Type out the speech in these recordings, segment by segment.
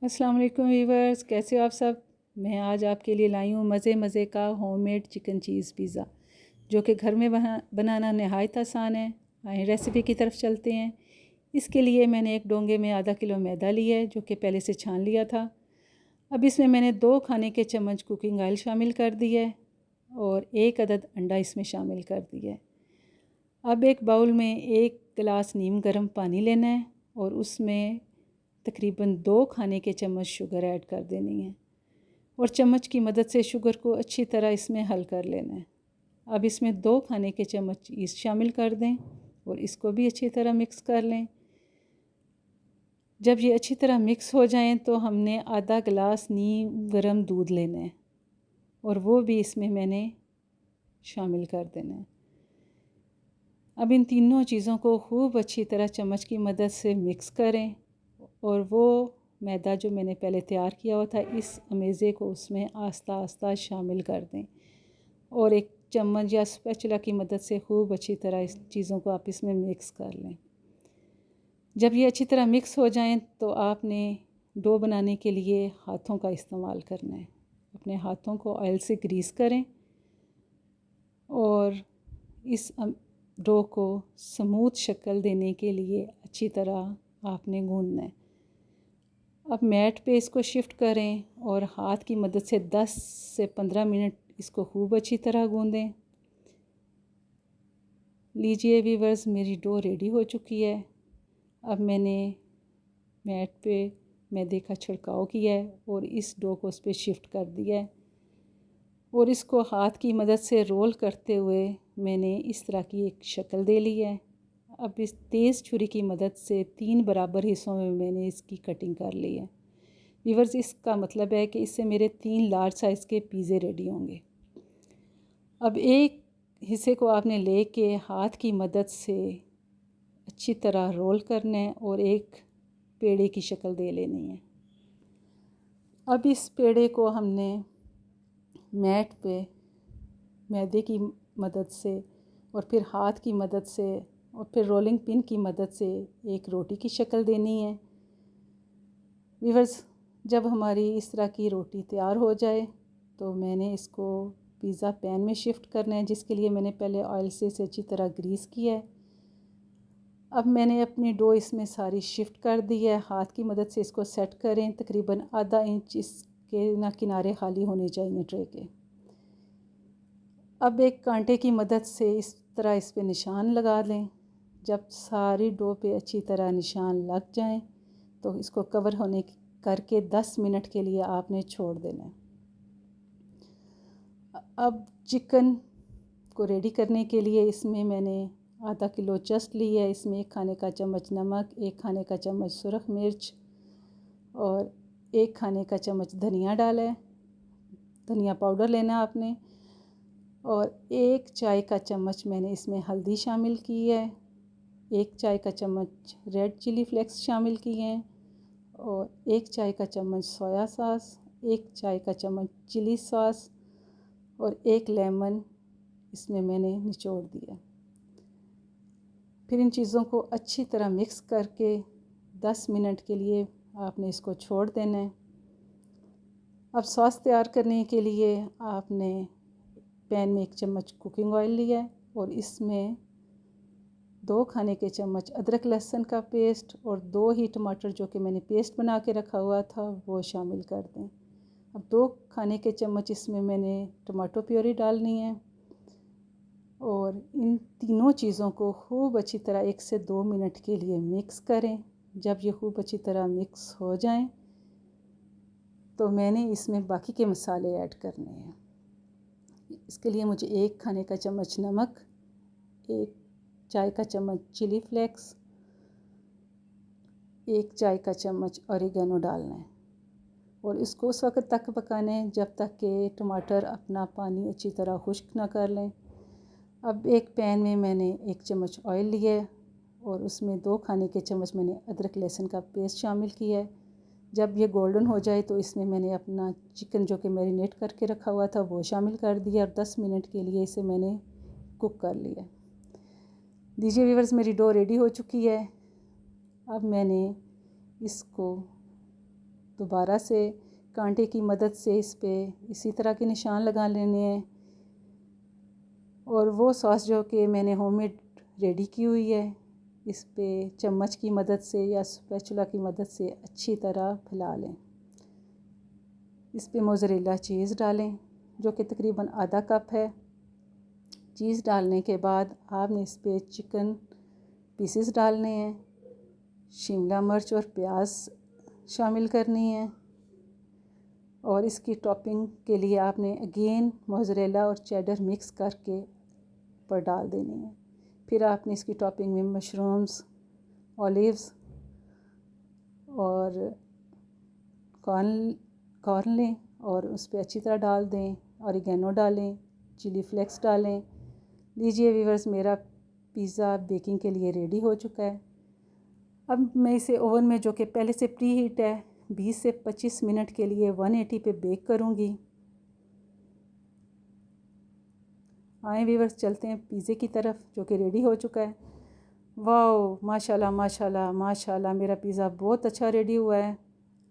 अस्सलाम वालेकुम वीवर्स, कैसे हो आप सब। मैं आज आपके लिए लाई हूँ मज़े मज़े का होममेड चिकन चीज़ पिज़्ज़ा, जो कि घर में बनाना नहायत आसान है। आए रेसिपी की तरफ चलते हैं। इसके लिए मैंने एक डोंगे में आधा किलो मैदा लिया है, जो कि पहले से छान लिया था। अब इसमें मैंने 2 खाने के चम्मच कुकिंग ऑयल शामिल कर दिया है और 1 अदद अंडा इसमें शामिल कर दिया है। अब एक बाउल में 1 गिलास नीम गर्म पानी लेना है और उसमें तकरीबन 2 खाने के चम्मच शुगर ऐड कर देनी है और चम्मच की मदद से शुगर को अच्छी तरह इसमें हल कर लेना है। अब इसमें 2 खाने के चम्मच ईस्ट शामिल कर दें और इसको भी अच्छी तरह मिक्स कर लें। जब ये अच्छी तरह मिक्स हो जाएं तो हमने आधा गिलास नीम गर्म दूध लेना है और वो भी इसमें मैंने शामिल कर देना है। अब इन तीनों चीज़ों को खूब अच्छी तरह चम्मच की मदद से मिक्स करें और वो मैदा जो मैंने पहले तैयार किया हुआ था, इस अमेज़े को उसमें आस्ता आस्ता शामिल कर दें और एक चम्मच या स्पैचुला की मदद से खूब अच्छी तरह इस चीज़ों को आप इसमें मिक्स कर लें। जब ये अच्छी तरह मिक्स हो जाएं तो आपने डो बनाने के लिए हाथों का इस्तेमाल करना है। अपने हाथों को ऑयल से ग्रीस करें और इस डो को स्मूथ शक्ल देने के लिए अच्छी तरह आपने गूंदना है। अब मैट पे इसको शिफ्ट करें और हाथ की मदद से 10 से 15 मिनट इसको खूब अच्छी तरह गूंदें। लीजिए वीवर्स, मेरी डो रेडी हो चुकी है। अब मैंने मैट पे मैदे का छिड़काव किया है और इस डो को उस पर शिफ्ट कर दिया है और इसको हाथ की मदद से रोल करते हुए मैंने इस तरह की एक शक्ल दे ली है। अब इस तेज़ छुरी की मदद से 3 बराबर हिस्सों में मैंने इसकी कटिंग कर ली है। व्यूअर्स, इसका मतलब है कि इससे मेरे 3 लार्ज साइज़ के पिज़्ज़े रेडी होंगे। अब एक हिस्से को आपने लेके हाथ की मदद से अच्छी तरह रोल करना है और एक पेड़े की शक्ल दे लेनी है। अब इस पेड़े को हमने मैट पे मैदे की मदद से और फिर हाथ की मदद से और फिर रोलिंग पिन की मदद से एक रोटी की शक्ल देनी है। व्यूअर्स, जब हमारी इस तरह की रोटी तैयार हो जाए तो मैंने इसको पिज़्ज़ा पैन में शिफ्ट करना है, जिसके लिए मैंने पहले ऑयल से इसे अच्छी तरह ग्रीस किया है। अब मैंने अपनी डो इसमें सारी शिफ्ट कर दी है। हाथ की मदद से इसको सेट करें। तकरीबन आधा इंच इसके ना किनारे खाली होने चाहिए ट्रे के। अब एक कांटे की मदद से इस तरह इस पे निशान लगा लें। जब सारी डो पे अच्छी तरह निशान लग जाएं तो इसको कवर होने करके 10 मिनट के लिए आपने छोड़ देना है। अब चिकन को रेडी करने के लिए इसमें मैंने आधा किलो चस्ट ली है। इसमें 1 खाने का चम्मच नमक, 1 खाने का चम्मच सुरख मिर्च और 1 खाने का चम्मच धनिया डाला है। धनिया पाउडर लेना आपने और 1 चाय का चम्मच मैंने इसमें हल्दी शामिल की है। 1 चाय का चम्मच रेड चिली फ्लेक्स शामिल किए हैं और 1 चाय का चम्मच सोया सॉस, 1 चाय का चम्मच चिली सॉस और 1 लेमन इसमें मैंने निचोड़ दिया। फिर इन चीज़ों को अच्छी तरह मिक्स करके 10 मिनट के लिए आपने इसको छोड़ देना है। अब सॉस तैयार करने के लिए आपने पैन में 1 चम्मच कुकिंग ऑयल लिया है और इसमें 2 खाने के चम्मच अदरक लहसुन का पेस्ट और 2 ही टमाटर जो कि मैंने पेस्ट बना के रखा हुआ था वो शामिल कर दें। अब 2 खाने के चम्मच इसमें मैंने टमाटो प्योरी डालनी है और इन तीनों चीज़ों को खूब अच्छी तरह 1 से 2 मिनट के लिए मिक्स करें। जब ये खूब अच्छी तरह मिक्स हो जाएं तो मैंने इसमें बाकी के मसाले ऐड करने हैं। इसके लिए मुझे 1 खाने का चम्मच नमक, 1 चाय का चम्मच चिली फ्लेक्स, 1 चाय का चम्मच ऑरिगेनो डालना है और इसको उस वक्त तक पकाना है जब तक कि टमाटर अपना पानी अच्छी तरह खुश्क ना कर लें। अब एक पैन में मैंने 1 चम्मच ऑयल लिया है और उसमें 2 खाने के चम्मच मैंने अदरक लहसुन का पेस्ट शामिल किया है। जब ये गोल्डन हो जाए तो इसमें मैंने अपना चिकन जो कि मैरिनेट करके रखा हुआ था वो शामिल कर दिया और 10 मिनट के लिए इसे मैंने कुक कर लिया। दीजिए व्यूअर्स, मेरी डो रेडी हो चुकी है। अब मैंने इसको दोबारा से कांटे की मदद से इस पे इसी तरह के निशान लगा लेने हैं। और वो सॉस जो कि मैंने होममेड रेडी की हुई है, इस पे चम्मच की मदद से या स्पैचुला की मदद से अच्छी तरह फैला लें। इस पे मोज़रेला चीज़ डालें जो कि तकरीबन आधा कप है। चीज़ डालने के बाद आपने इस पे चिकन पीसेस डालने हैं, शिमला मिर्च और प्याज शामिल करनी है। और इसकी टॉपिंग के लिए आपने अगेन मोज़रेला और चेडर मिक्स करके ऊपर डाल देनी है। फिर आपने इसकी टॉपिंग में मशरूम्स, ऑलिव्स और कॉर्न लें और उस पर अच्छी तरह डाल दें। ऑरिगेनो डालें, चिली फ्लेक्स डालें। लीजिए व्यूअर्स, मेरा पिज़्ज़ा बेकिंग के लिए रेडी हो चुका है। अब मैं इसे ओवन में, जो कि पहले से प्री हीट है, 20 से 25 मिनट के लिए 180 पे बेक करूँगी। आए व्यूअर्स, चलते हैं पिज़्ज़े की तरफ जो कि रेडी हो चुका है। वाह, माशाल्लाह माशाल्लाह माशाल्लाह, मेरा पिज़्ज़ा बहुत अच्छा रेडी हुआ है।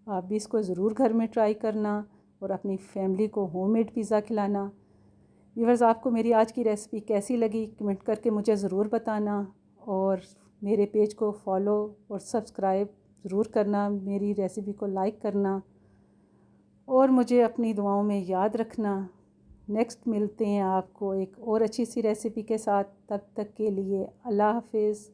आप भी इसको ज़रूर घर में ट्राई करना और अपनी फैमिली को होममेड पिज़्ज़ा खिलाना। व्यूअर्स, आपको मेरी आज की रेसिपी कैसी लगी कमेंट करके मुझे ज़रूर बताना। और मेरे पेज को फॉलो और सब्सक्राइब ज़रूर करना, मेरी रेसिपी को लाइक करना और मुझे अपनी दुआओं में याद रखना। नेक्स्ट मिलते हैं आपको एक और अच्छी सी रेसिपी के साथ। तब तक के लिए अल्लाह हाफिज़।